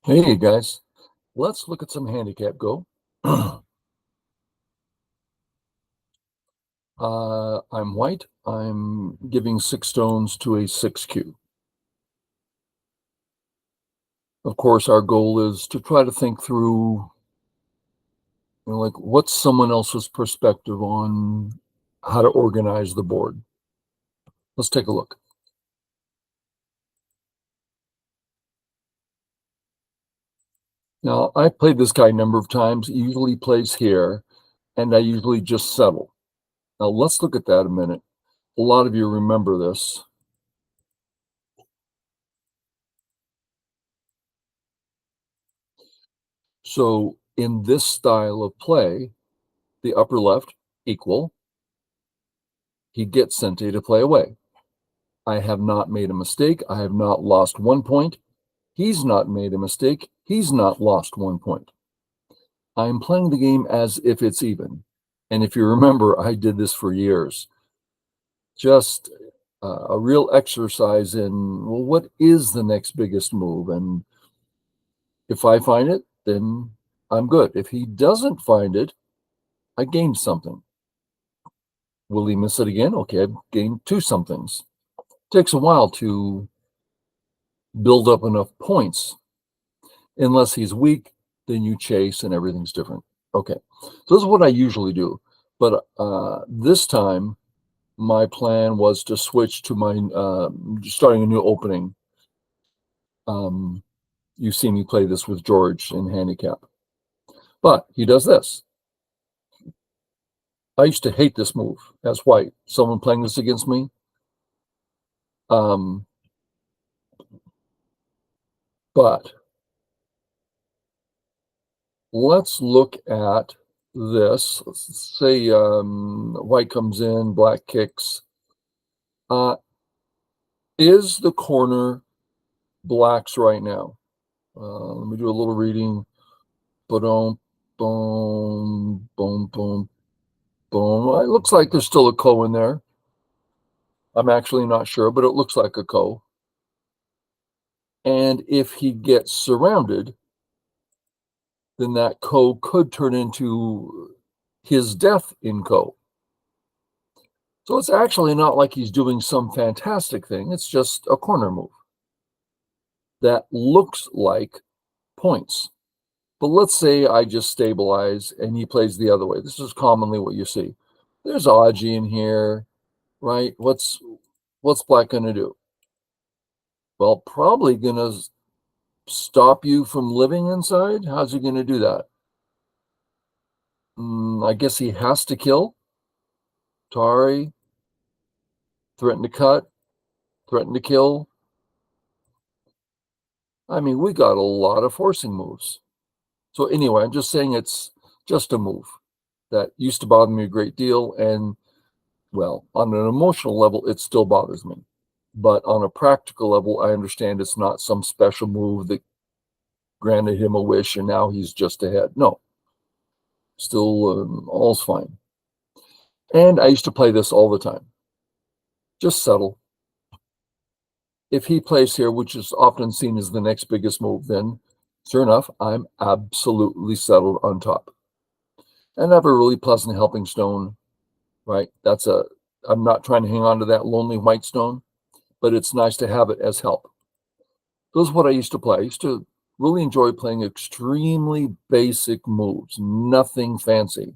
Hey guys, let's look at some Handicap Go. I'm white. I'm giving 6 stones to a 6Q. Of course, our goal is to try to think through, like what's someone else's perspective on how to organize the board. Let's take a look. Now, I played this guy a number of times. He usually plays here, and I usually just settle. Now, let's look at that a minute. A lot of you remember this. So, in this style of play, the upper left equal, he gets Sente to play away. I have not made a mistake. I have not lost 1 point. He's not made a mistake. He's not lost 1 point. I'm playing the game as if it's even. And if you remember, I did this for years. Just a real exercise in, well, what is the next biggest move? And if I find it, then I'm good. If he doesn't find it, I gained something. Will he miss it again? Okay, I've gained 2 somethings. Takes a while to build up enough points. Unless he's weak, then you chase and everything's different. Okay, so this is what I usually do. But this time, my plan was to switch to my starting a new opening. You've seen me play this with George in Handicap. But he does this. I used to hate this move as white. Someone playing this against me. But let's look at this. Let's say white comes in, black kicks. Is the corner black's right now? Let me do a little reading. Boom, boom, boom, boom, boom. Well, it looks like there's still a ko in there. I'm actually not sure, but it looks like a ko. And if he gets surrounded, then that ko could turn into his death in ko. So it's actually not like he's doing some fantastic thing. It's just a corner move that looks like points. But let's say I just stabilize and he plays the other way. This is commonly what you see. There's Aji in here, right? What's black going to do? Well, probably going to stop you from living inside. How's he going to do that? I guess he has to kill. Tari, threaten to cut, threaten to kill. I mean, we got a lot of forcing moves. So anyway, I'm just saying it's just a move that used to bother me a great deal. And well, on an emotional level, it still bothers me. But on a practical level, I understand it's not some special move that granted him a wish and now he's just ahead. No, still all's fine. And I used to play this all the time. Just settle. If he plays here, which is often seen as the next biggest move, then sure enough, I'm absolutely settled on top. And I have a really pleasant helping stone, right? I'm not trying to hang on to that lonely white stone, but it's nice to have it as help. This is what I used to play. I used to really enjoy playing extremely basic moves, nothing fancy.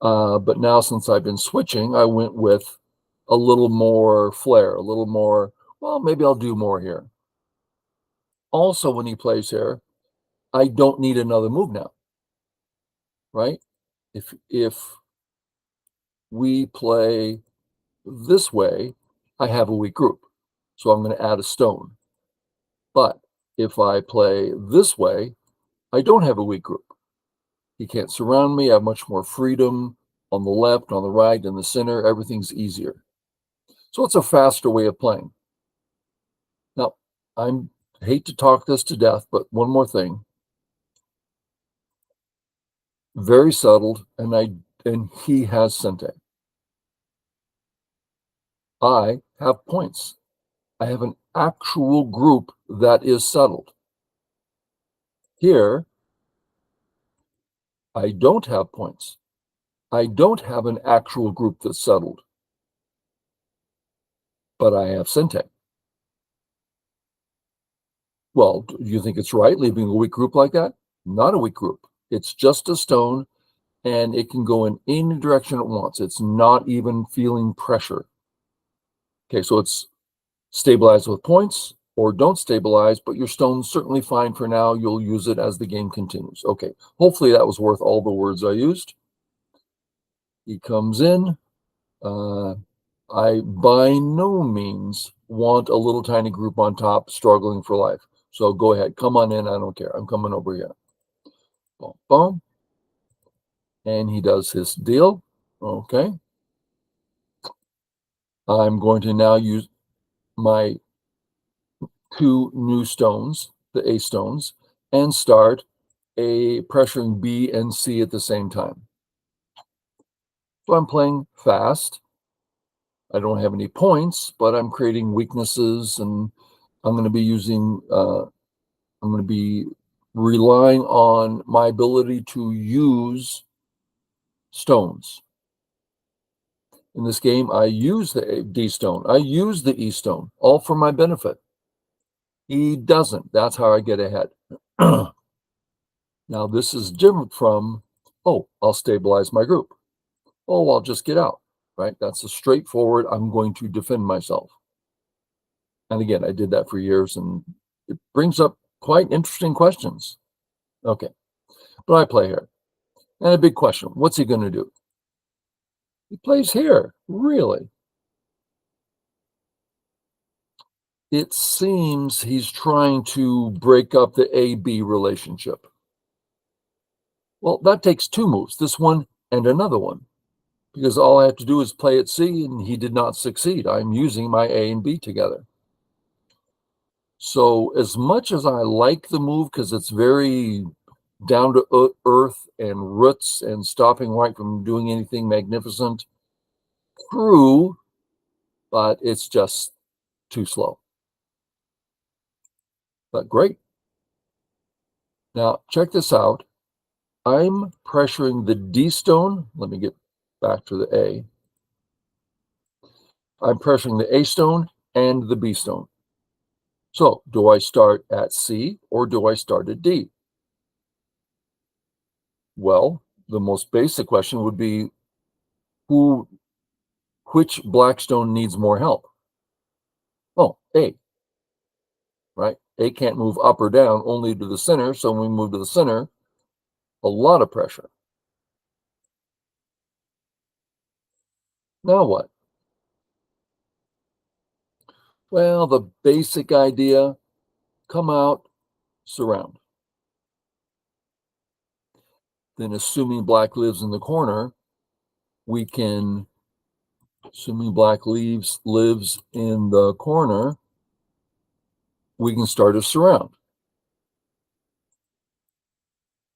But now since I've been switching, I went with a little more flair, a little more, well, maybe I'll do more here. Also, when he plays here, I don't need another move now, right? If we play this way, I have a weak group. So I'm going to add a stone. But if I play this way, I don't have a weak group. He can't surround me. I have much more freedom on the left, on the right, in the center. Everything's easier. So it's a faster way of playing. Now, I hate to talk this to death, but one more thing. Very settled, and he has Sente. I have points. I have an actual group that is settled. Here, I don't have points. I don't have an actual group that's settled, but I have Sente. Well, do you think it's right leaving a weak group like that? Not a weak group. It's just a stone, and it can go in any direction it wants. It's not even feeling pressure. Okay, so it's stabilized with points, or don't stabilize, but your stone's certainly fine for now. You'll use it as the game continues. Okay, hopefully that was worth all the words I used. He comes in. I by no means want a little tiny group on top struggling for life. So go ahead, come on in. I don't care. I'm coming over here. Boom, boom. And he does his deal. Okay. I'm going to now use my 2 new stones, the A stones, and start a pressuring B and C at the same time. So I'm playing fast. I don't have any points, but I'm creating weaknesses, and I'm going to be using, I'm going to be relying on my ability to use stones. In this game, I use the D stone. I use the E stone, all for my benefit. He doesn't. That's how I get ahead. Now, this is different from, oh, I'll stabilize my group. Oh, I'll just get out, right? That's a straightforward, I'm going to defend myself. And again, I did that for years, and it brings up quite interesting questions. Okay, but I play here. And a big question, what's he going to do? He plays here, really? It seems he's trying to break up the A-B relationship. Well, that takes 2 moves, this one and another one, because all I have to do is play at C, and he did not succeed. I'm using my A and B together. So as much as I like the move, because it's very down to earth and roots and stopping White from doing anything magnificent, true, but it's just too slow. But great. Now, check this out. I'm pressuring the D stone. Let me get back to the A. I'm pressuring the A stone and the B stone. So do I start at C or do I start at D? Well, the most basic question would be, which black stone needs more help? Oh, A, right? A can't move up or down, only to the center. So when we move to the center, a lot of pressure. Now what? Well, the basic idea, come out, surround. Then assuming black lives in the corner, we can, assuming black lives in the corner, we can start a surround.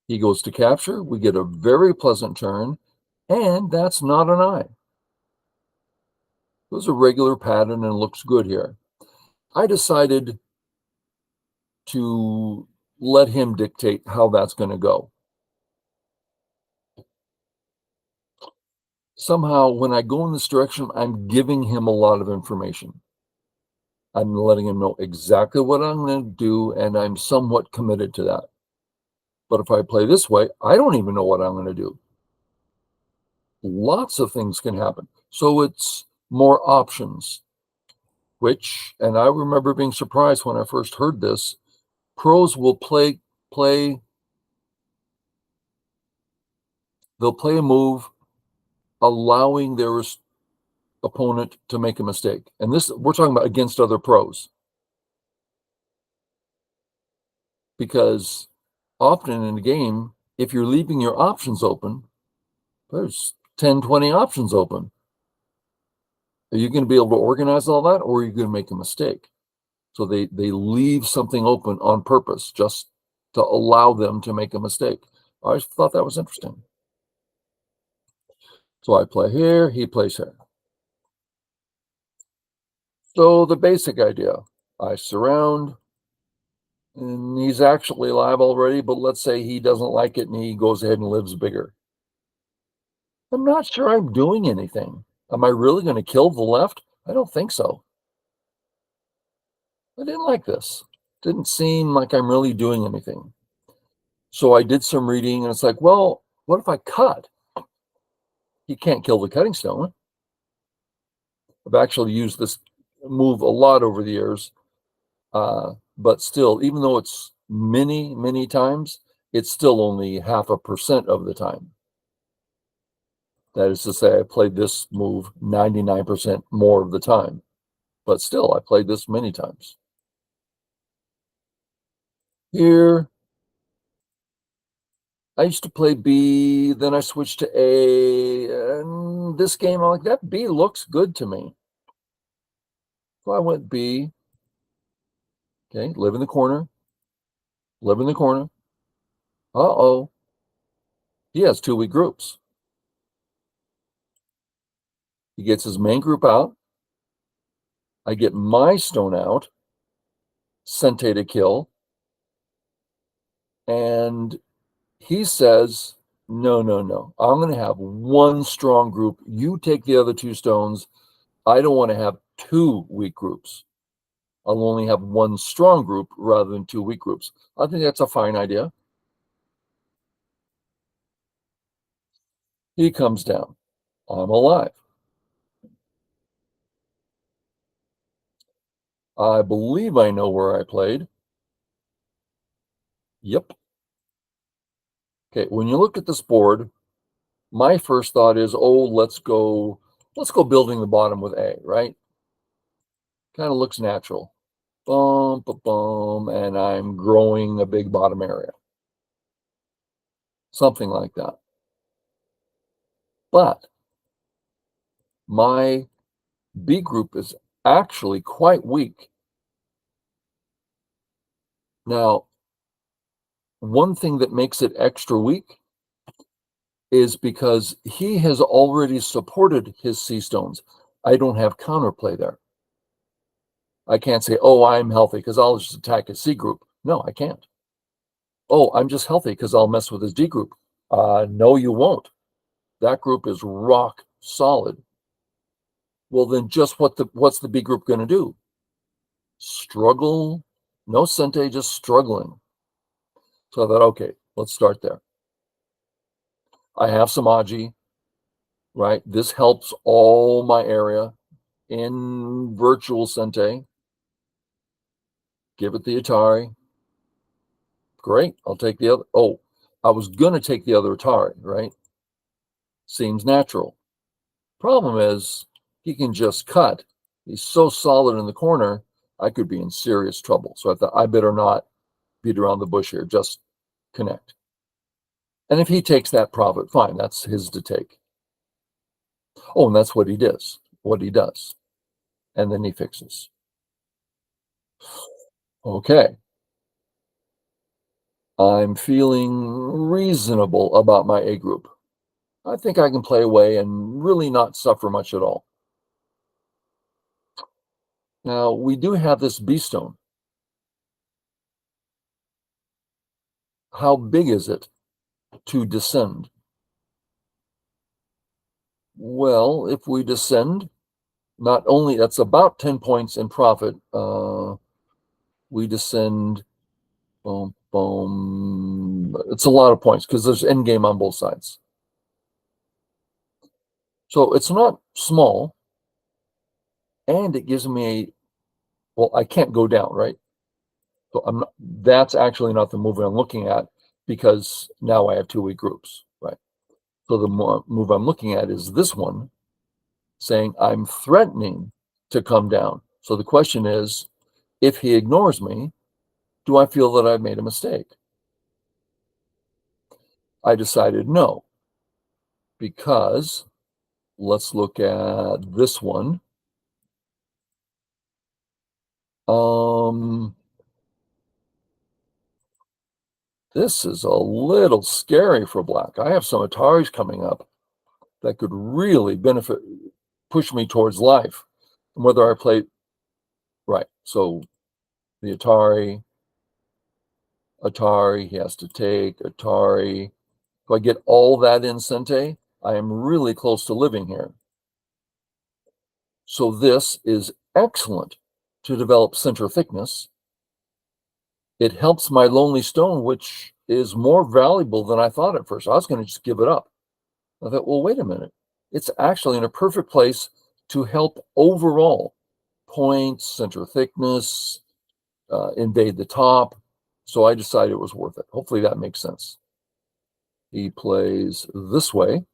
He goes to capture, we get a very pleasant turn, and that's not an eye. It was a regular pattern and looks good here. I decided to let him dictate how that's going to go. Somehow, when I go in this direction, I'm giving him a lot of information. I'm letting him know exactly what I'm going to do, and I'm somewhat committed to that. But if I play this way, I don't even know what I'm going to do. Lots of things can happen. So it's more options, which, and I remember being surprised when I first heard this, pros will play, they'll play a move allowing their opponent to make a mistake. And this, we're talking about against other pros. Because often in a game, if you're leaving your options open, there's 10, 20 options open. Are you going to be able to organize all that, or are you going to make a mistake? So they leave something open on purpose just to allow them to make a mistake. I always thought that was interesting. So I play here, he plays here. So the basic idea, I surround, and he's actually alive already, but let's say he doesn't like it and he goes ahead and lives bigger. I'm not sure I'm doing anything. Am I really going to kill the left? I don't think so. I didn't like this. Didn't seem like I'm really doing anything. So I did some reading and it's like, well, what if I cut? You can't kill the cutting stone. I've actually used this move a lot over the years. But still, even though it's many, many times, it's still only 0.5% of the time. That is to say, I played this move 99% more of the time. But still, I played this many times. Here, I used to play B, then I switched to A, and this game, I'm like, that B looks good to me. So I went B. Okay, live in the corner. Live in the corner. Uh-oh. He has 2 weak groups. He gets his main group out. I get my stone out. Sente to kill. And he says, no, no, no. I'm going to have 1 strong group. You take the other 2 stones. I don't want to have 2 weak groups. I'll only have 1 strong group rather than 2 weak groups. I think that's a fine idea. He comes down. I'm alive. I believe I know where I played. Yep. Okay, when you look at this board, my first thought is, oh, let's go building the bottom with A, right? Kind of looks natural. Boom, boom, boom, and I'm growing a big bottom area. Something like that. But my B group is actually quite weak. Now, one thing that makes it extra weak is because he has already supported his C stones. I don't have counterplay there. I can't say, oh, I'm healthy because I'll just attack his C group. No, I can't. Oh, I'm just healthy because I'll mess with his D group. No, you won't. That group is rock solid. Well, then just what's the B group going to do? Struggle? No Sente, just struggling. So I thought, okay, let's start there. I have some Aji, right? This helps all my area in virtual Sente. Give it the Atari. Great, I'll take the other. Oh, I was going to take the other Atari, right? Seems natural. Problem is, he can just cut. He's so solid in the corner, I could be in serious trouble. So I thought, I better not beat around the bush here, just connect. And if he takes that profit, fine, that's his to take. Oh, and that's what he does. And then he fixes. Okay. I'm feeling reasonable about my A group. I think I can play away and really not suffer much at all. Now, we do have this B stone. How big is it to descend? Well, if we descend, not only that's about 10 points in profit. We descend, boom, boom. It's a lot of points because there's end game on both sides. So it's not small, and it gives me well, I can't go down, right? So that's actually not the move I'm looking at because now I have 2 weak groups, right? So the move I'm looking at is this one saying I'm threatening to come down. So the question is, if he ignores me, do I feel that I've made a mistake? I decided no, because let's look at this one. This is a little scary for black. I have some Ataris coming up that could really push me towards life. And whether I play Right. So the Atari, he has to take Atari. If I get all that in Sente, I am really close to living here. So this is excellent to develop center thickness. It helps my lonely stone, which is more valuable than I thought at first. I was going to just give it up. I thought, well, wait a minute. It's actually in a perfect place to help overall points, center thickness, invade the top. So I decided it was worth it. Hopefully that makes sense. He plays this way.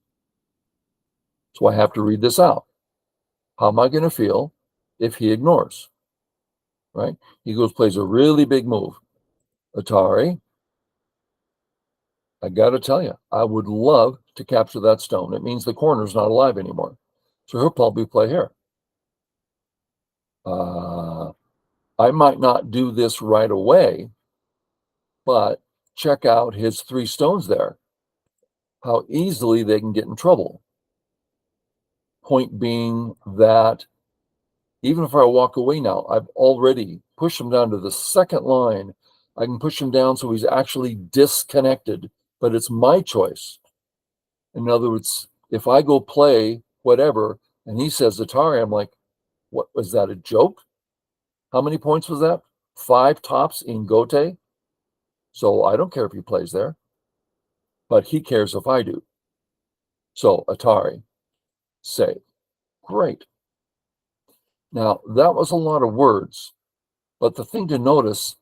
So I have to read this out. How am I going to feel if he ignores? Right? He goes, plays a really big move. Atari, I got to tell you, I would love to capture that stone. It means the corner's not alive anymore. So he'll probably play here. I might not do this right away, but check out his 3 stones there, how easily they can get in trouble. Point being that even if I walk away now, I've already pushed him down to the second line. I can push him down so he's actually disconnected, but it's my choice. In other words, if I go play whatever and he says Atari, I'm like, what was that, a joke? How many points was that? 5 tops in Gote. So I don't care if he plays there, but he cares if I do. So Atari, save. Great. Now, that was a lot of words, but the thing to notice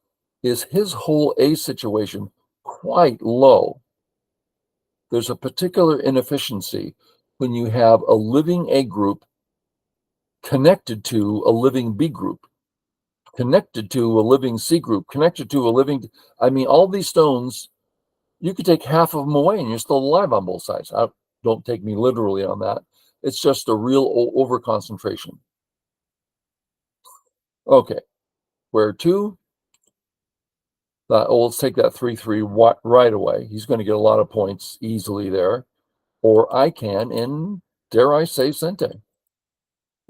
is his whole A situation quite low. There's a particular inefficiency when you have a living A group connected to a living B group, connected to a living C group, connected to a living, I mean, all these stones, you could take half of them away and you're still alive on both sides. Don't take me literally on that. It's just a real over concentration. Okay, where to? Let's take that 3-3 right away. He's going to get a lot of points easily there. Or I can, and dare I say, Sente.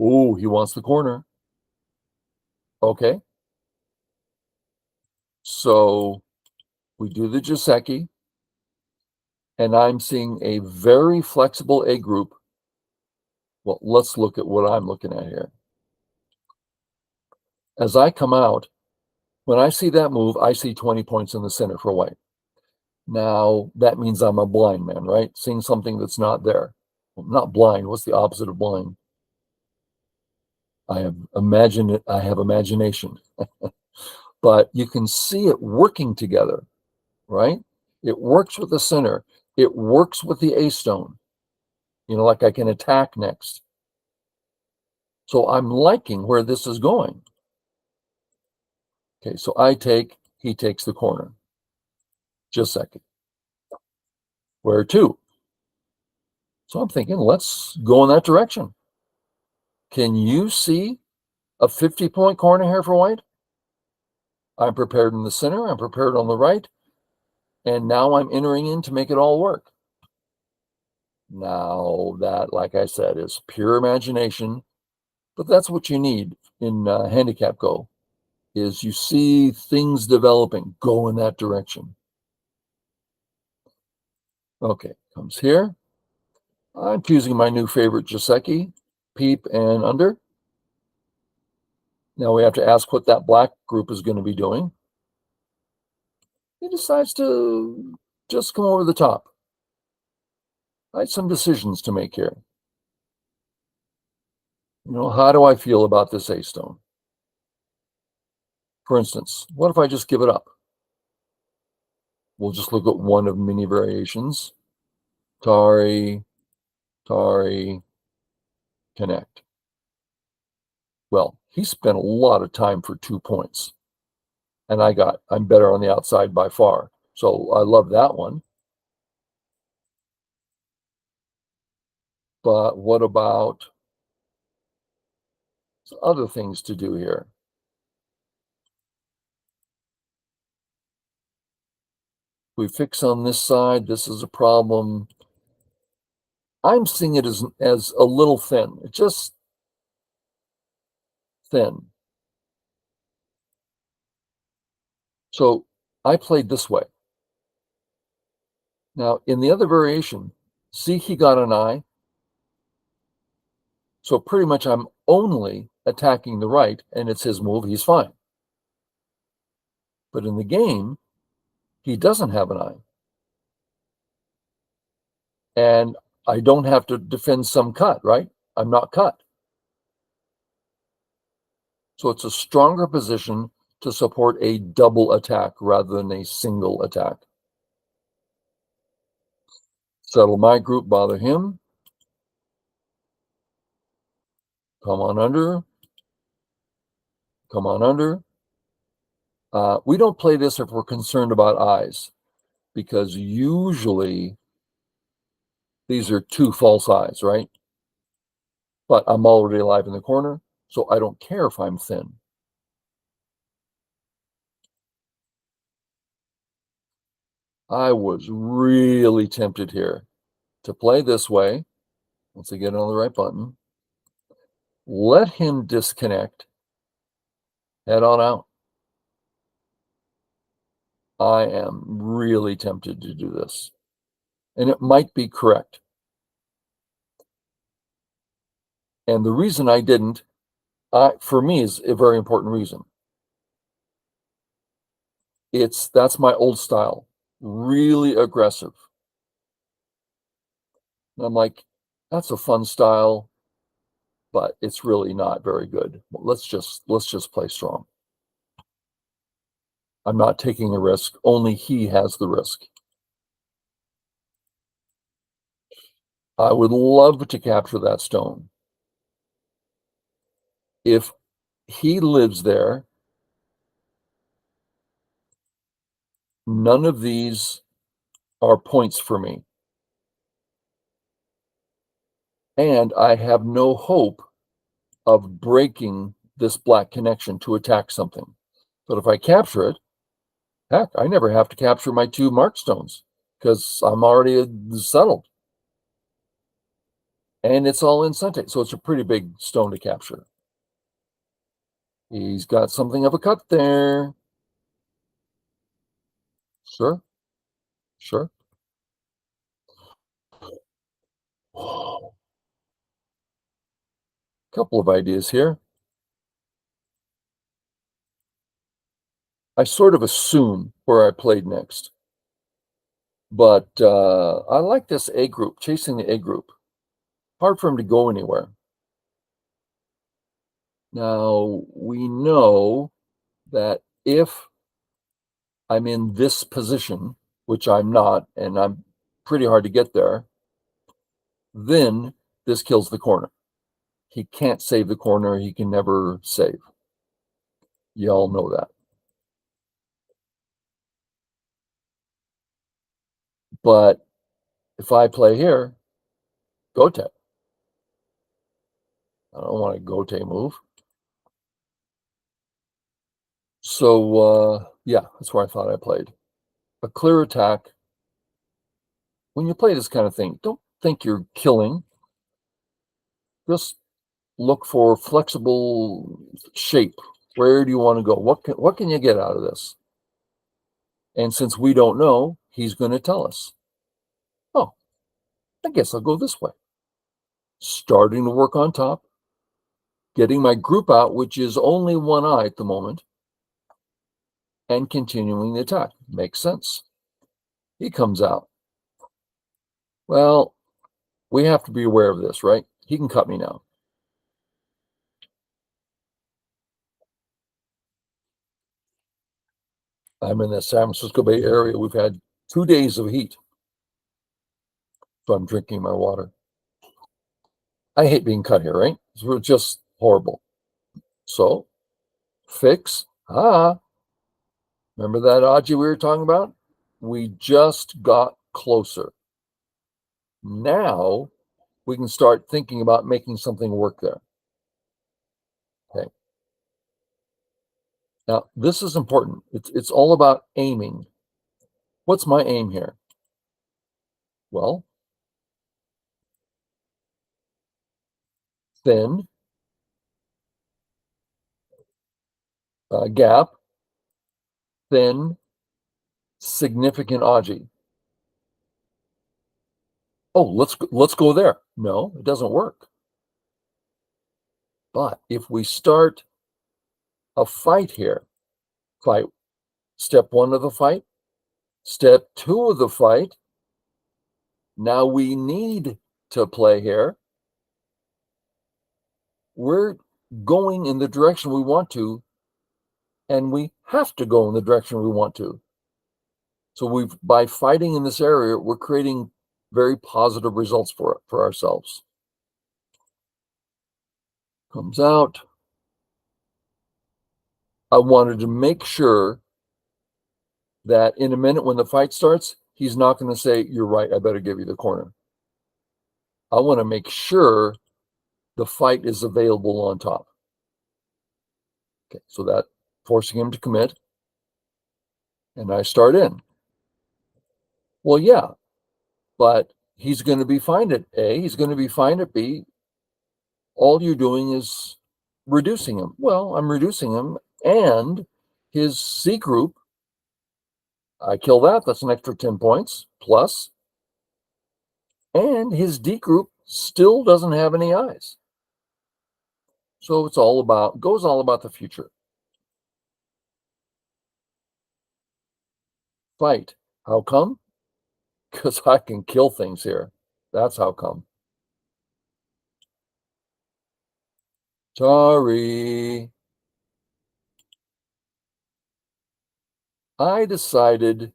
Oh, he wants the corner. Okay. So we do the Joseki, and I'm seeing a very flexible A group. Well, let's look at what I'm looking at here. As I come out, when I see that move, I see 20 points in the center for white. Now, that means I'm a blind man, right? Seeing something that's not there. Well, not blind. What's the opposite of blind? I have imagination. But you can see it working together, right? It works with the center. It works with the A stone. Like I can attack next. So I'm liking where this is going. Okay, so I take, he takes the corner. Just a second. Where to? So I'm thinking, let's go in that direction. Can you see a 50-point corner here for white? I'm prepared in the center. I'm prepared on the right. And now I'm entering in to make it all work. Now that, like I said, is pure imagination, but that's what you need in Handicap Go, is you see things developing, go in that direction. Okay, comes here. I'm choosing my new favorite Joseki, peep and under. Now we have to ask what that black group is going to be doing. He decides to just come over the top. I had some decisions to make here. How do I feel about this A stone? For instance, what if I just give it up? We'll just look at one of many variations. Tari, connect. Well, he spent a lot of time for 2 points. And I'm better on the outside by far. So I love that one. But what about other things to do here? We fix on this side, this is a problem. I'm seeing it as a little thin. It's just thin. So I played this way. Now, in the other variation, see, he got an eye. So pretty much I'm only attacking the right, and it's his move. He's fine. But in the game, he doesn't have an eye. And I don't have to defend some cut, right? I'm not cut. So it's a stronger position to support a double attack rather than a single attack. Settle my group, bother him. Come on under. Come on under. We don't play this if we're concerned about eyes, because usually these are two false eyes, right? But I'm already alive in the corner, so I don't care if I'm thin. I was really tempted here to play this way. Once I get on the right button, let him disconnect, head on out. I am really tempted to do this. And it might be correct. And the reason I didn't, for me, is a very important reason. That's my old style, really aggressive. And I'm like, that's a fun style, but it's really not very good. Let's just play strong. I'm not taking a risk. Only he has the risk. I would love to capture that stone. If he lives there, none of these are points for me. And I have no hope of breaking this black connection to attack something. But if I capture it, heck, I never have to capture my two mark stones because I'm already settled. And it's all in Sente, so it's a pretty big stone to capture. He's got something of a cut there. Sure, sure. Couple of ideas here. I sort of assume where I played next. But I like this A group, chasing the A group. Hard for him to go anywhere. Now, we know that if I'm in this position, which I'm not, and I'm pretty hard to get there, then this kills the corner. He can't save the corner. He can never save. You all know that. But if I play here, Gote. I don't want a Gote move. So, yeah, that's where I thought I played. A clear attack. When you play this kind of thing, don't think you're killing. Just look for flexible shape. Where do you want to go? What can you get out of this? And since we don't know, he's going to tell us. Oh, I guess I'll go this way. Starting to work on top, getting my group out, which is only one eye at the moment, and continuing the attack. Makes sense. He comes out. Well, we have to be aware of this, right? He can cut me now. I'm in the San Francisco Bay Area. We've had 2 days of heat. So I'm drinking my water. I hate being cut here, right? It's just horrible. So fix. Remember that Aji we were talking about? We just got closer. Now we can start thinking about making something work there. Okay. Now this is important. It's all about aiming. What's my aim here? Well, thin, gap, thin, significant Aji. Oh, let's go there. No, it doesn't work. But if we start a fight here, fight step 1 of the fight, step 2 of the fight, now we need to play here. We're going in the direction we want to, and we have to go in the direction we want to. So by fighting in this area, we're creating very positive results for ourselves. Comes out. I wanted to make sure that in a minute when the fight starts, he's not going to say, "You're right, I better give you the corner." I want to make sure the fight is available on top. Okay, so that forcing him to commit, and I start in. Well, yeah, but he's going to be fine at A, he's going to be fine at B. All you're doing is reducing him. Well, I'm reducing him, and his C group, I kill that, that's an extra 10 points plus, and his D group still doesn't have any eyes. So it's all about the future. Fight. How come? Because I can kill things here. That's how come. Sorry. I decided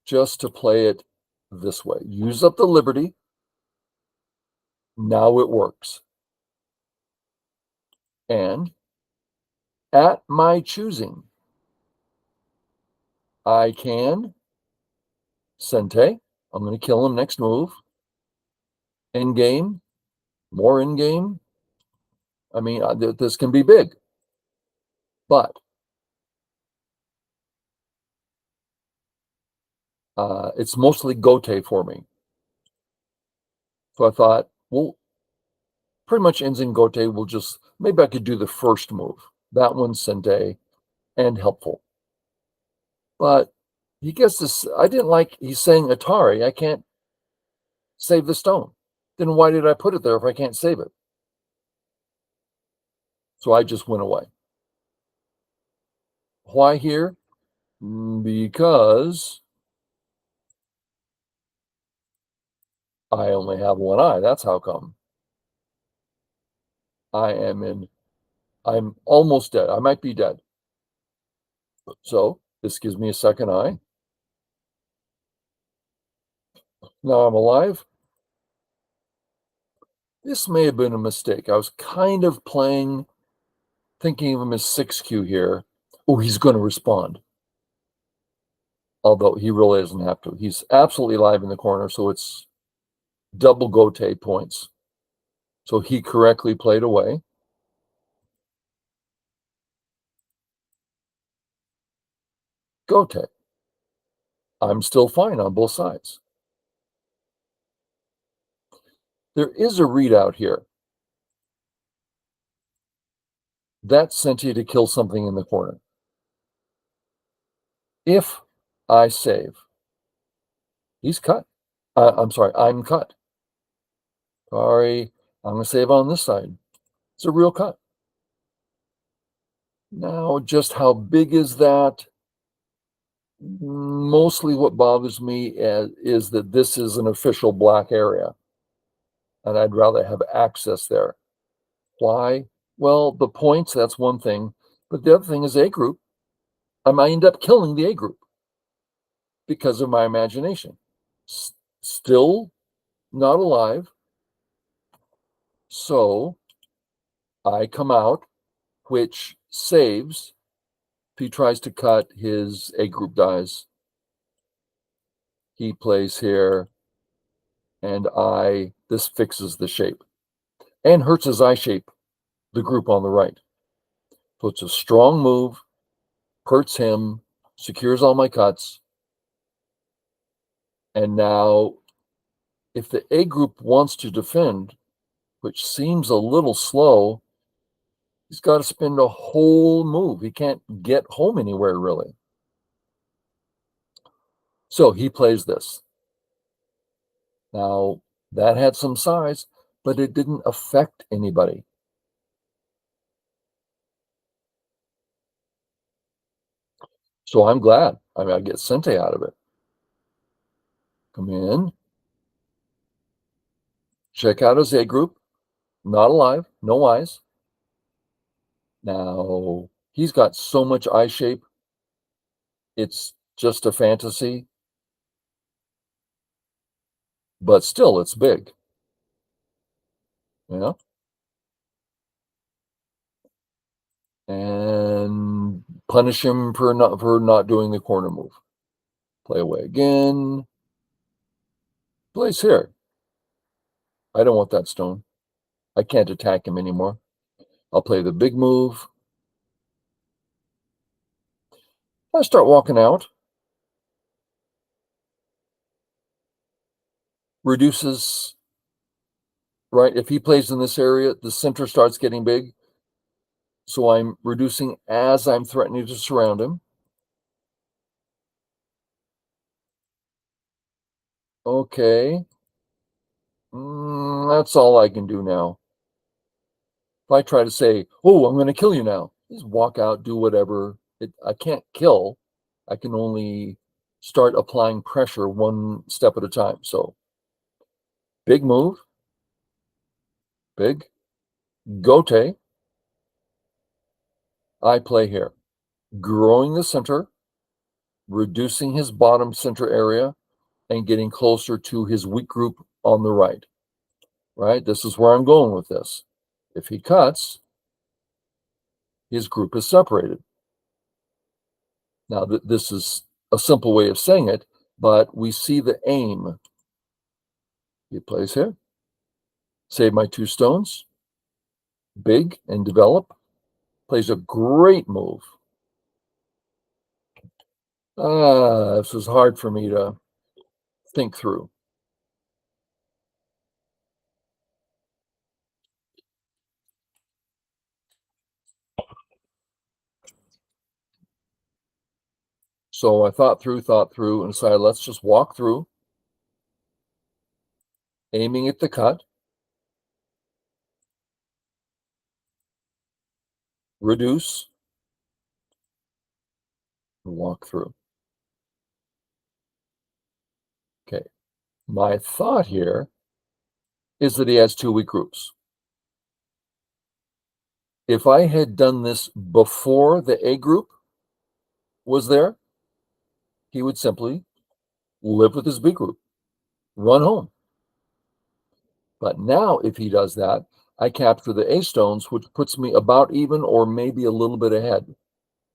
just to play it this way. Use up the liberty. Now it works. And at my choosing, I can Sente. I'm going to kill him next move. In game, more in game. I mean, this can be big, but it's mostly Gote for me. So I thought, well, pretty much ends in Gote. Maybe I could do the first move. That one's Sente and helpful. But he gets this, I didn't like, he's saying Atari, I can't save the stone. Then why did I put it there if I can't save it? So I just went away. Why here? Because I only have one eye. That's how come. I'm almost dead. I might be dead. So this gives me a second eye. Now I'm alive. This may have been a mistake. I was kind of thinking of him as 6Q here. Oh, he's going to respond. Although he really doesn't have to. He's absolutely alive in the corner, so it's double Gote points. So he correctly played away. Gote. I'm still fine on both sides. There is a readout here. That sent you to kill something in the corner. If I save, he's cut. I'm sorry, I'm cut. Sorry, I'm going to save on this side. It's a real cut. Now, just how big is that? Mostly what bothers me is that this is an official black area, and I'd rather have access there. Why? Well, the points, that's one thing, but the other thing is A group. I might end up killing the A group because of my imagination. Still not alive. So I come out, which saves. If he tries to cut, his A group dies. He plays here, and this fixes the shape and hurts his eye shape, the group on the right. So it's a strong move, hurts him, secures all my cuts. And now, if the A group wants to defend, which seems a little slow, he's got to spend a whole move. He can't get home anywhere, really. So he plays this. Now, that had some size, but it didn't affect anybody. So I'm glad. I mean, I get Sente out of it. Come in, check out his A group. Not alive, no eyes. Now, he's got so much eye shape, it's just a fantasy, but still, it's big. You know? And punish him for not doing the corner move. Play away again. Place here. I don't want that stone. I can't attack him anymore. I'll play the big move. I start walking out. Reduces, right? If he plays in this area, the center starts getting big. So I'm reducing as I'm threatening to surround him. Okay. That's all I can do now. If I try to say, oh, I'm going to kill you now, just walk out, do whatever. I can't kill. I can only start applying pressure one step at a time. So big move, big. Gote, I play here. Growing the center, reducing his bottom center area, and getting closer to his weak group on the right. Right? This is where I'm going with this. If he cuts, his group is separated. Now, this is a simple way of saying it, but we see the aim. He plays here. Save my 2 stones. Big and develop. Plays a great move. This is hard for me to think through. So I thought through, and decided let's just walk through, aiming at the cut, reduce, walk through. Okay. My thought here is that he has 2 weak groups. If I had done this before the A group was there, he would simply live with his B group, run home. But now, if he does that, I capture the A stones, which puts me about even or maybe a little bit ahead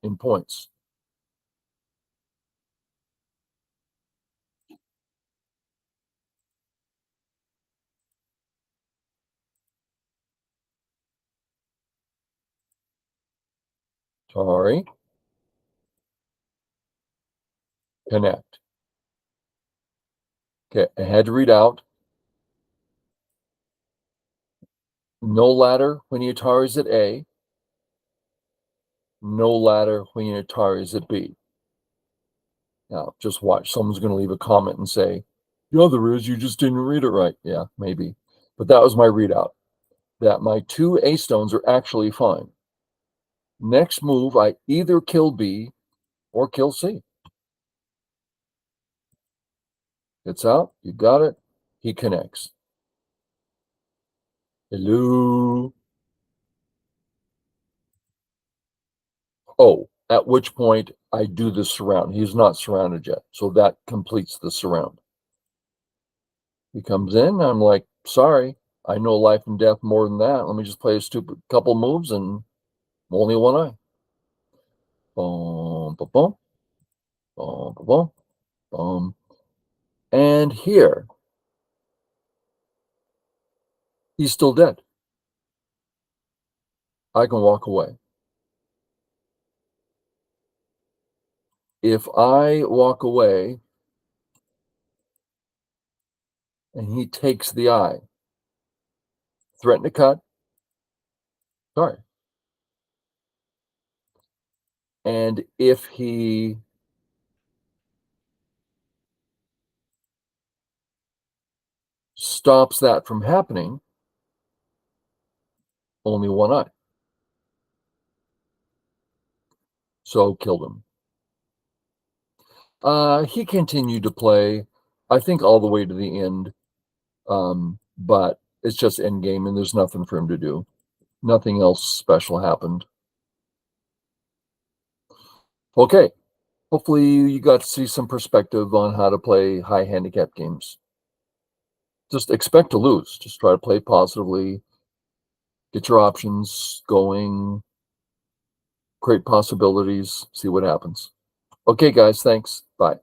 in points. Sorry, connect. Okay, I had to read out. No ladder when the Atari is at A. No ladder when the Atari is at B. Now, just watch. Someone's going to leave a comment and say, yeah, there is. You just didn't read it right. Yeah, maybe. But that was my readout. That my 2 A stones are actually fine. Next move, I either kill B or kill C. It's out. You got it. He connects. Hello. Oh, at which point I do the surround. He's not surrounded yet. So that completes the surround. He comes in. I'm like, sorry, I know life and death more than that. Let me just play a stupid couple moves and only one eye. Boom, boom, boom, boom, boom, boom. And here, he's still dead. I can walk away. If I walk away and he takes the eye, threaten to cut, sorry. And if he stops that from happening? Only one eye. So killed him. He continued to play, I think, all the way to the end. But it's just end game, and there's nothing for him to do. Nothing else special happened. Okay. Hopefully you got to see some perspective on how to play high handicap games. Just expect to lose. Just try to play positively. Get your options going. Create possibilities. See what happens. Okay, guys. Thanks. Bye.